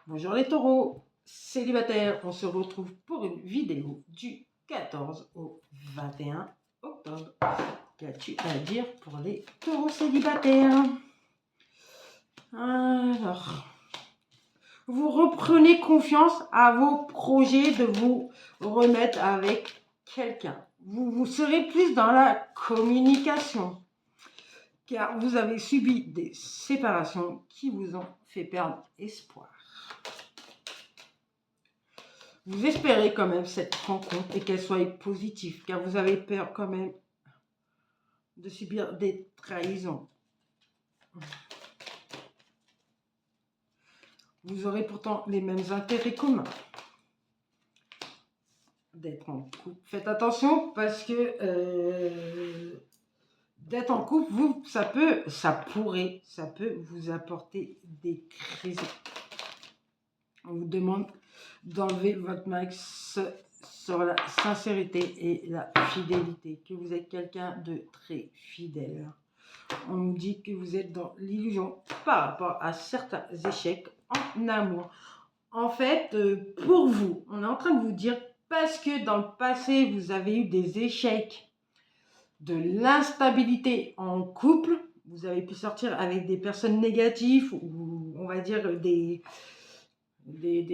Bonjour les taureaux, célibataires, on se retrouve pour une vidéo du 14 au 21 octobre. Qu'as-tu à dire pour les taureaux célibataires? Alors, vous reprenez confiance à vos projets de vous remettre avec quelqu'un. Vous serez plus dans la communication, car vous avez subi des séparations qui vous ont fait perdre espoir. Vous espérez quand même cette rencontre et qu'elle soit positive, car vous avez peur quand même de subir des trahisons. Vous aurez pourtant les mêmes intérêts communs d'être en couple. Faites attention parce que d'être en couple, ça peut vous apporter des crises. On vous demande d'enlever votre max sur la sincérité et la fidélité, que vous êtes quelqu'un de très fidèle. On nous dit que vous êtes dans l'illusion par rapport à certains échecs en amour. En fait, pour vous, on est en train de vous dire, parce que dans le passé, vous avez eu des échecs, de l'instabilité en couple, vous avez pu sortir avec des personnes négatives, ou on va dire des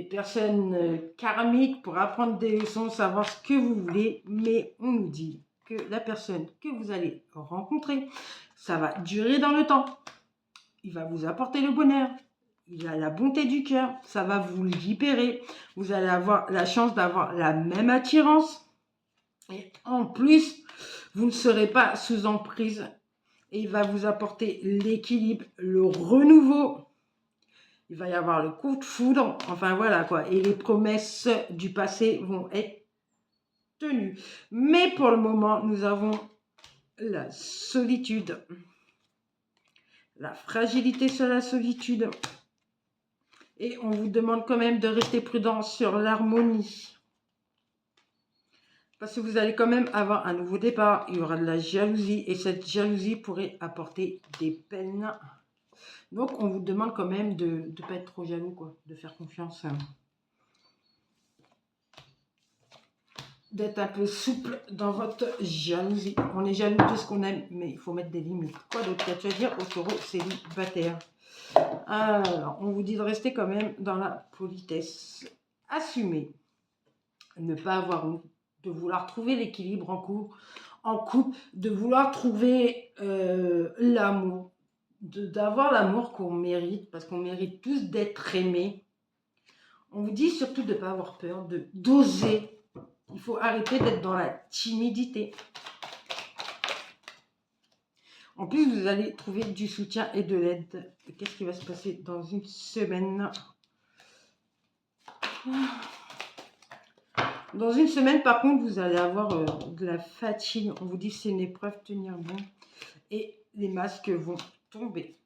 personnes karmiques pour apprendre des leçons, savoir ce que vous voulez, mais on nous dit que la personne que vous allez rencontrer, ça va durer dans le temps. Il va vous apporter le bonheur, il a la bonté du cœur, ça va vous libérer, vous allez avoir la chance d'avoir la même attirance, et en plus, vous ne serez pas sous emprise, et il va vous apporter l'équilibre, le renouveau. Il va y avoir le coup de foudre, enfin voilà quoi. Et les promesses du passé vont être tenues. Mais pour le moment, nous avons la solitude. La fragilité sur la solitude. Et on vous demande quand même de rester prudent sur l'harmonie. Parce que vous allez quand même avoir un nouveau départ. Il y aura de la jalousie. Et cette jalousie pourrait apporter des peines. Donc, on vous demande quand même de ne pas être trop jaloux, quoi, de faire confiance. D'être un peu souple dans votre jalousie. On est jaloux de ce qu'on aime, mais il faut mettre des limites. Quoi d'autre qu'à dire aux taureaux célibataires? Alors, on vous dit de rester quand même dans la politesse. Assumer. Ne pas avoir honte. De vouloir trouver l'équilibre en couple, de vouloir trouver l'amour. D'avoir l'amour qu'on mérite, parce qu'on mérite tous d'être aimés. On vous dit surtout de ne pas avoir peur, d'oser. Il faut arrêter d'être dans la timidité. En plus, vous allez trouver du soutien et de l'aide. Qu'est-ce qui va se passer dans une semaine? Dans une semaine, par contre, vous allez avoir de la fatigue. On vous dit que c'est une épreuve, tenir bon. Et les masques vont tomber.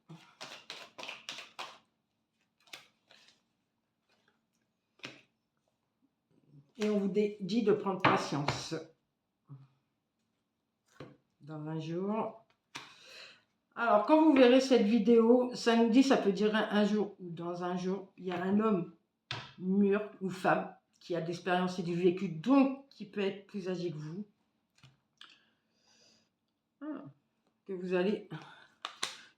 Et on vous dit de prendre patience. Dans un jour. Alors, quand vous verrez cette vidéo, ça nous dit, ça peut durer un jour ou dans un jour. Il y a un homme mûr ou femme qui a de l'expérience et du vécu, donc qui peut être plus âgé que vous.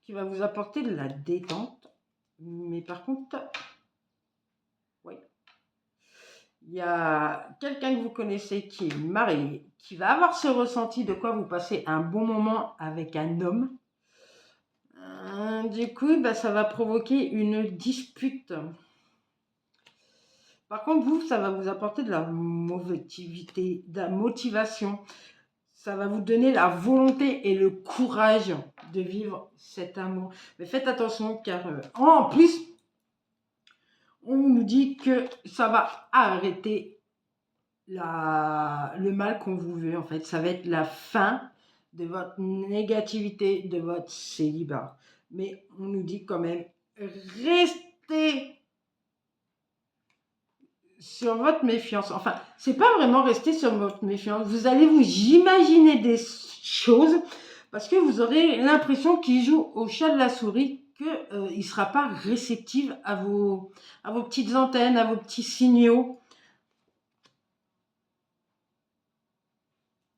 Qui va vous apporter de la détente. Mais par contre, oui. Il y a quelqu'un que vous connaissez qui est marié, qui va avoir ce ressenti de quoi vous passez un bon moment avec un homme. Du coup, ça va provoquer une dispute. Par contre, vous, ça va vous apporter de la motivité, de la motivation. Ça va vous donner la volonté et le courage de vivre cet amour. Mais faites attention car en plus, on nous dit que ça va arrêter le mal qu'on vous veut en fait. Ça va être la fin de votre négativité, de votre célibat. Mais on nous dit quand même, restez sur votre méfiance. Enfin, c'est pas vraiment rester sur votre méfiance. Vous allez vous imaginer des choses parce que vous aurez l'impression qu'il joue au chat de la souris qu'il ne sera pas réceptif à vos petites antennes, à vos petits signaux.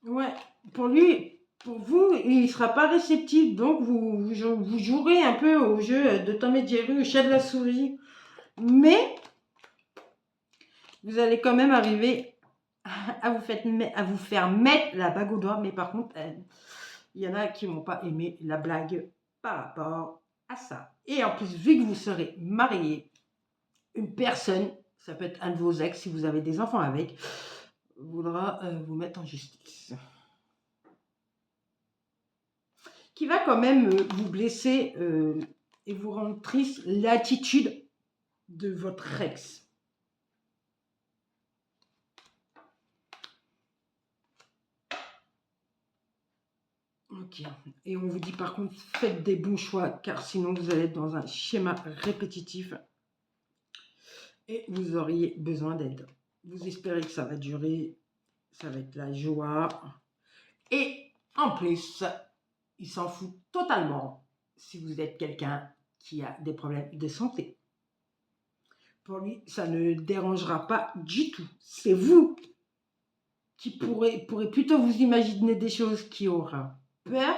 Ouais, pour lui, pour vous, il ne sera pas réceptif, donc vous jouerez un peu au jeu de Tom et Jerry, au chat de la souris, mais vous allez quand même arriver à vous faire mettre la bague au doigt, mais par contre, il y en a qui ne vont pas aimer la blague par rapport à ça. Et en plus, vu que vous serez marié, une personne, ça peut être un de vos ex, si vous avez des enfants avec, voudra vous mettre en justice. Qui va quand même vous blesser et vous rendre triste, l'attitude de votre ex. Ok. Et on vous dit par contre, faites des bons choix, car sinon vous allez être dans un schéma répétitif et vous auriez besoin d'aide. Vous espérez que ça va durer, ça va être la joie. Et en plus, il s'en fout totalement si vous êtes quelqu'un qui a des problèmes de santé. Pour lui, ça ne dérangera pas du tout. C'est vous qui pourrez plutôt vous imaginer des choses qui auront peur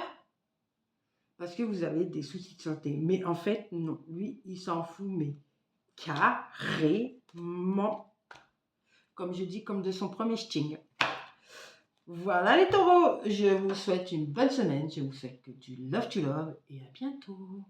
parce que vous avez des soucis de santé. Mais en fait, non. Lui, il s'en fout, mais carrément. Comme je dis, comme de son premier sting. Voilà les taureaux. Je vous souhaite une bonne semaine. Je vous souhaite que du love to love et à bientôt.